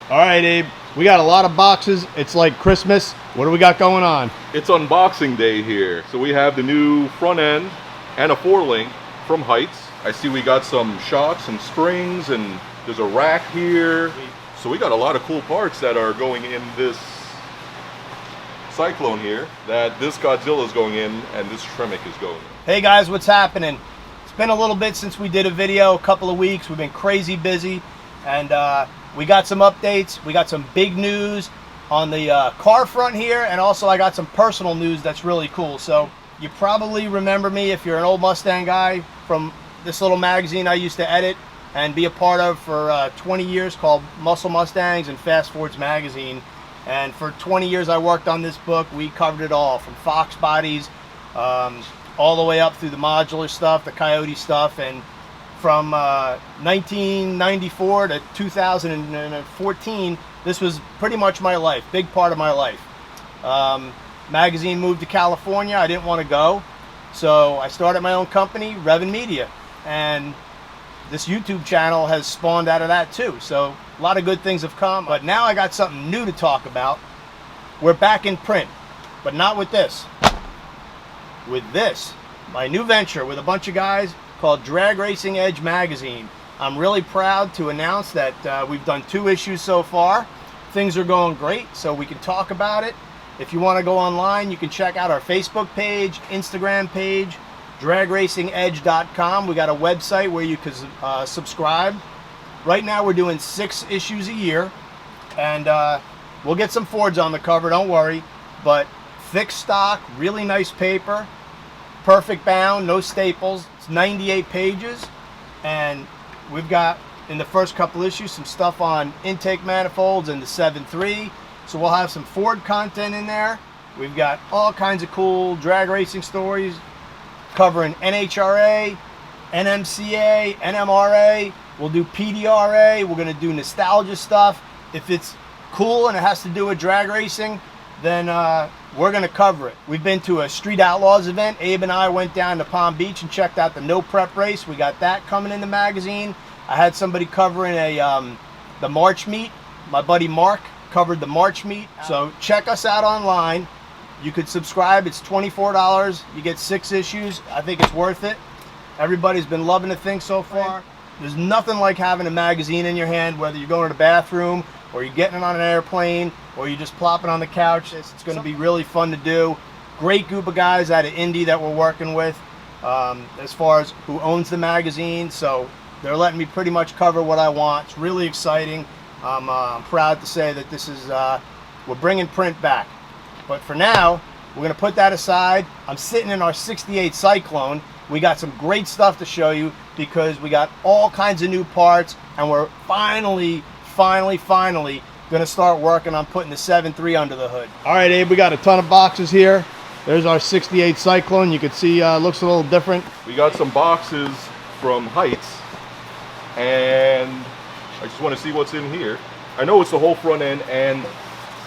All right, Abe, we got a lot of boxes. It's like Christmas. What do we got going on? It's unboxing day here. So we have the new front end and a 4-link from Heights. I see we got some shocks and springs, and there's a rack here. So we got a lot of cool parts that are going in this Cyclone here, that this Godzilla is going in and this Tremec is going in. Hey guys, what's happening? It's been a little bit since we did a video, a couple of weeks. We've been crazy busy, and we got some updates. We got some big news on the car front here, and also I got some personal news that's really cool. So you probably remember me if you're an old Mustang guy from this little magazine I used to edit and be a part of for 20 years called Muscle Mustangs and Fast Fords magazine. And for 20 years I worked on this book. We covered it all, from Fox bodies all the way up through the modular stuff, the Coyote stuff, and from 1994 to 2014, this was pretty much my life, big part of my life. Magazine moved to California. I didn't want to go, so I started my own company, REVan Media, and this YouTube channel has spawned out of that too. So a lot of good things have come, but now I got something new to talk about. We're back in print, but not with this. With this, my new venture with a bunch of guys called Drag Racing Edge magazine. I'm really proud to announce that we've done 2 issues so far. Things are going great, so we can talk about it. If you want to go online, you can check out our Facebook page, Instagram page, dragracingedge.com. We got a website where you can subscribe. Right now we're doing 6 issues a year, and we'll get some Fords on the cover, don't worry, but thick stock, really nice paper, perfect bound, no staples. It's 98 pages, and we've got in the first couple issues some stuff on intake manifolds and the 7.3, so we'll have some Ford content in there. We've got all kinds of cool drag racing stories covering NHRA, NMCA, NMRA. We'll do PDRA. We're going to do nostalgia stuff. If it's cool and it has to do with drag racing, then we're going to cover it. We've been to a Street Outlaws event. Abe and I went down to Palm Beach and checked out the No Prep race. We got that coming in the magazine. I had somebody covering the March meet. My buddy Mark covered the March meet. So check us out online. You could subscribe. It's $24. You get 6 issues. I think it's worth it. Everybody's been loving the thing so far. There's nothing like having a magazine in your hand, whether you're going to the bathroom or you're getting it on an airplane or you're just plopping on the couch. It's going to be really fun to do. Great group of guys out of Indy that we're working with as far as who owns the magazine. So they're letting me pretty much cover what I want. It's really exciting. I'm proud to say that this is, we're bringing print back. But for now, we're going to put that aside. I'm sitting in our 68 Cyclone. We got some great stuff to show you because we got all kinds of new parts, and we're finally going to start working on putting the 7.3 under the hood. All right, Abe, we got a ton of boxes here. There's our 68 Cyclone. You can see looks a little different. We got some boxes from Heights, and I just want to see what's in here. I know it's the whole front end and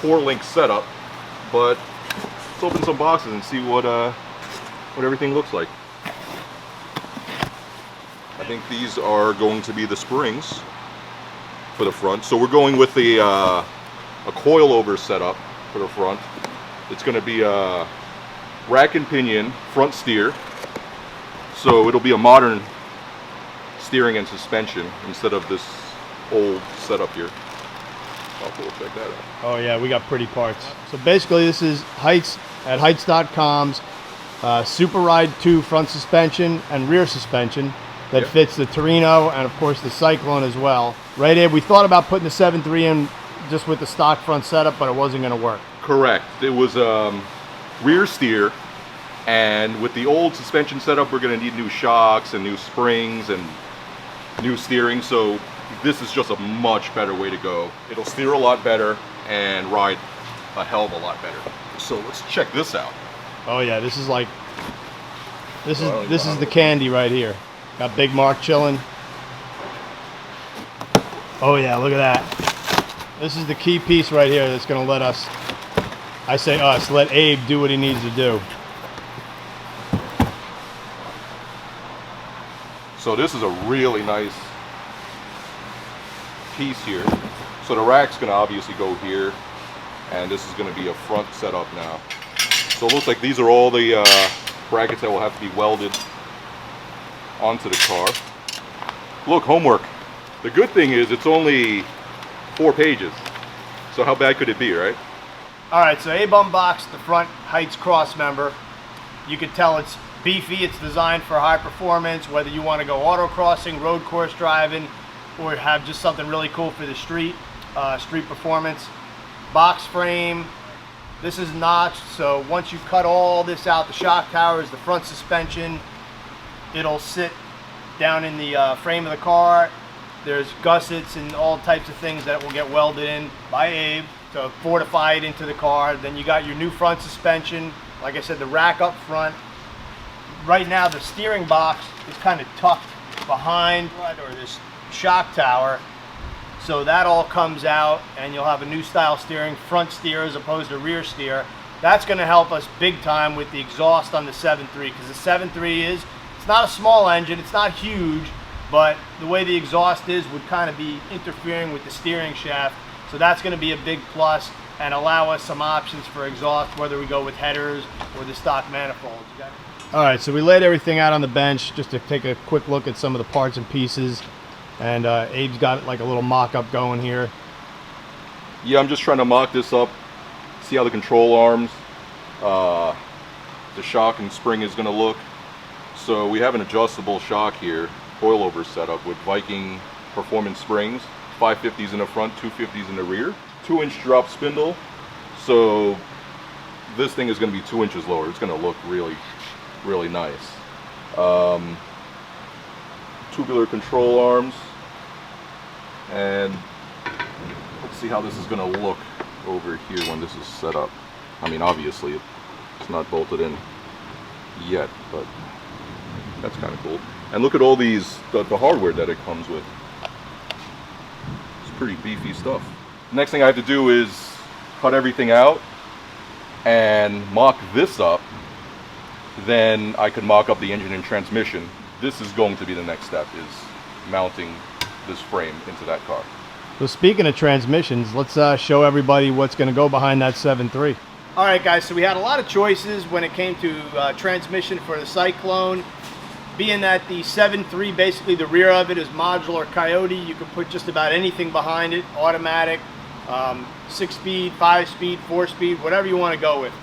4-link setup, but let's open some boxes and see what everything looks like. I think these are going to be the springs for the front. So we're going with the a coilover setup for the front. It's going to be a rack and pinion front steer. So it'll be a modern steering and suspension instead of this old setup here. I'll go check that out. Oh yeah, we got pretty parts. So basically this is Heights at Heights.com's Super Ride 2 front suspension and rear suspension that fits the Torino and of course the Cyclone as well. Right, Abe? We thought about putting the 7.3 in just with the stock front setup, but it wasn't going to work. Correct. It was rear steer, and with the old suspension setup we're going to need new shocks and new springs and new steering, so this is just a much better way to go. It'll steer a lot better and ride a hell of a lot better. So let's check this out. Oh yeah, this is like this is the candy right here. Got Big Mark chilling. Oh yeah, look at that. This is the key piece right here that's going to let us, I say us, let Abe do what he needs to do. So this is a really nice piece here. So the rack's going to obviously go here, and this is going to be a front setup now. So it looks like these are all the brackets that will have to be welded onto the car. Look, homework. The good thing is it's only 4 pages. So how bad could it be, right? All right, so Abe unboxed the front Heights cross member. You can tell it's beefy. It's designed for high performance, whether you want to go autocrossing, road course driving, or have just something really cool for the street performance. Box frame. This is notched, so once you cut all this out, the shock towers, the front suspension, it'll sit down in the frame of the car. There's gussets and all types of things that will get welded in by Abe to fortify it into the car. Then you got your new front suspension. Like I said, the rack up front. Right now the steering box is kind of tucked behind or this shock tower. So that all comes out and you'll have a new style steering, front steer as opposed to rear steer. That's going to help us big time with the exhaust on the 7.3, because the 7.3 it's not a small engine, it's not huge, but the way the exhaust is would kind of be interfering with the steering shaft. So that's going to be a big plus and allow us some options for exhaust, whether we go with headers or the stock manifolds. All right, so we laid everything out on the bench just to take a quick look at some of the parts and pieces. And Abe's got like a little mock-up going here. Yeah, I'm just trying to mock this up, see how the control arms, the shock and spring is going to look. So we have an adjustable shock here, coilover setup with Viking performance springs, 550s in the front, 250s in the rear, 2-inch drop spindle. So this thing is going to be 2 inches lower. It's going to look really, really nice. Tubular control arms, and let's see how this is going to look over here when this is set up. I mean, obviously it's not bolted in yet, but that's kind of cool. And look at all these, the hardware that it comes with. It's pretty beefy stuff. Next thing I have to do is cut everything out and mock this up. Then I could mock up the engine and transmission. This is going to be the next step, is mounting this frame into that car. So speaking of transmissions, let's show everybody what's going to go behind that 7.3. All right, guys, so we had a lot of choices when it came to transmission for the Cyclone. Being that the 7.3, basically the rear of it is modular Coyote, you can put just about anything behind it, automatic, 6-speed, 5-speed, 4-speed, whatever you want to go with.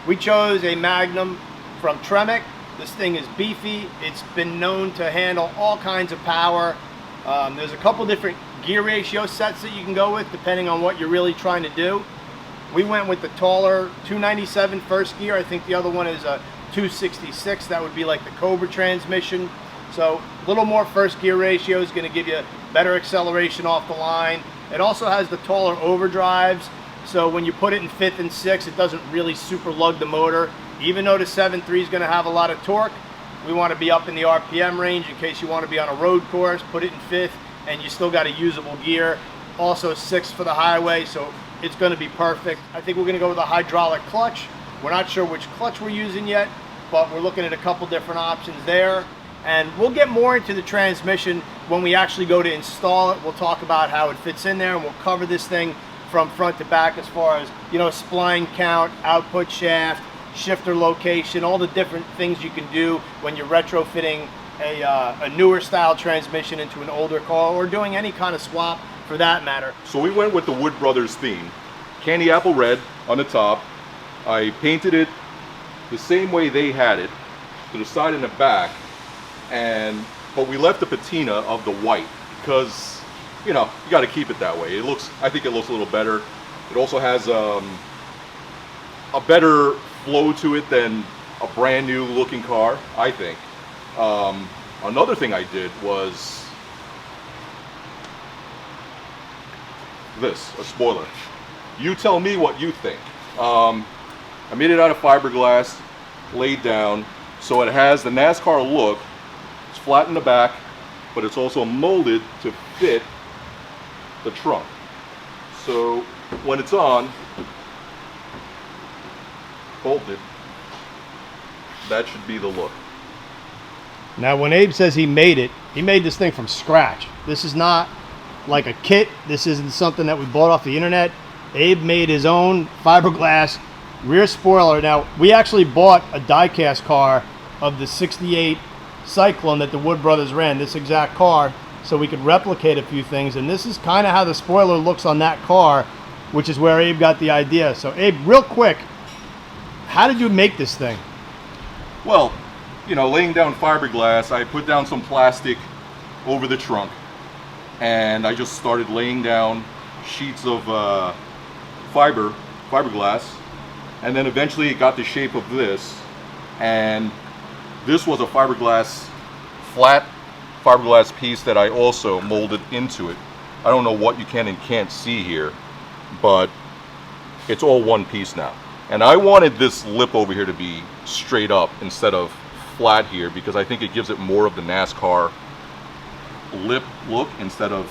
We chose a Magnum from Tremec. This thing is beefy. It's been known to handle all kinds of power. There's a couple different gear ratio sets that you can go with depending on what you're really trying to do. We went with the taller 297 first gear. I think the other one is a 266. That would be like the Cobra transmission. So a little more first gear ratio is going to give you better acceleration off the line. It also has the taller overdrives. So when you put it in 5th and 6th, it doesn't really super lug the motor. Even though the 7.3 is going to have a lot of torque, we want to be up in the RPM range in case you want to be on a road course, put it in 5th, and you still got a usable gear. Also 6th for the highway, so it's going to be perfect. I think we're going to go with a hydraulic clutch. We're not sure which clutch we're using yet, but we're looking at a couple different options there. And we'll get more into the transmission when we actually go to install it. We'll talk about how it fits in there, and we'll cover this thing from front to back as far as, you know, spline count, output shaft, shifter location, all the different things you can do when you're retrofitting a newer style transmission into an older car, or doing any kind of swap for that matter. So we went with the Wood Brothers theme. Candy apple red on the top. I painted it the same way they had it, to the side and the back, but we left the patina of the white because, you know, you got to keep it that way. I think it looks a little better. It also has a better flow to it than a brand new looking car, I think. Another thing I did was this, a spoiler. You tell me what you think. I made it out of fiberglass, laid down, so it has the NASCAR look. It's flat in the back, but it's also molded to fit the trunk. So when it's on, bolted, that should be the look. Now when Abe says he made this thing from scratch. This is not like a kit. This isn't something that we bought off the internet. Abe made his own fiberglass rear spoiler. Now, we actually bought a die-cast car of the 68 Cyclone that the Wood brothers ran, this exact car, so we could replicate a few things. And this is kind of how the spoiler looks on that car, which is where Abe got the idea. So Abe, real quick, how did you make this thing? Well, you know, laying down fiberglass, I put down some plastic over the trunk, and I just started laying down sheets of fiberglass, and then eventually it got the shape of this, and this was a flat fiberglass piece that I also molded into it. I don't know what you can and can't see here, but it's all one piece now. And I wanted this lip over here to be straight up instead of flat here, because I think it gives it more of the NASCAR lip look instead of,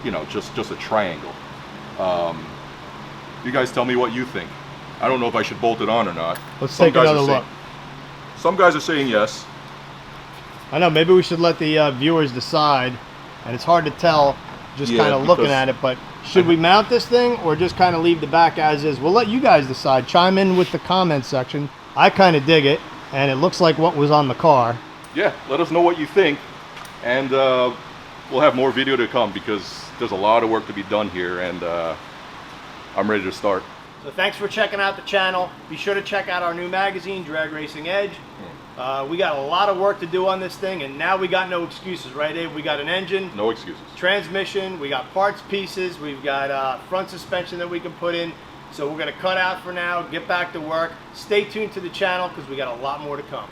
you know, just a triangle. You guys tell me what you think. I don't know if I should bolt it on or not. Let's take another look. Some guys are saying yes. I know, maybe we should let the viewers decide, and it's hard to tell just kind of looking at it, but should we mount this thing or just kind of leave the back as is? We'll let you guys decide. Chime in with the comments section. I kind of dig it, and it looks like what was on the car. Yeah, let us know what you think, and we'll have more video to come, because there's a lot of work to be done here, and I'm ready to start. So thanks for checking out the channel. Be sure to check out our new magazine, Drag Racing Edge. We got a lot of work to do on this thing, and now we got no excuses, right, Abe? We got an engine. No excuses. Transmission. We got parts pieces. We've got front suspension that we can put in. So we're going to cut out for now, get back to work. Stay tuned to the channel because we got a lot more to come.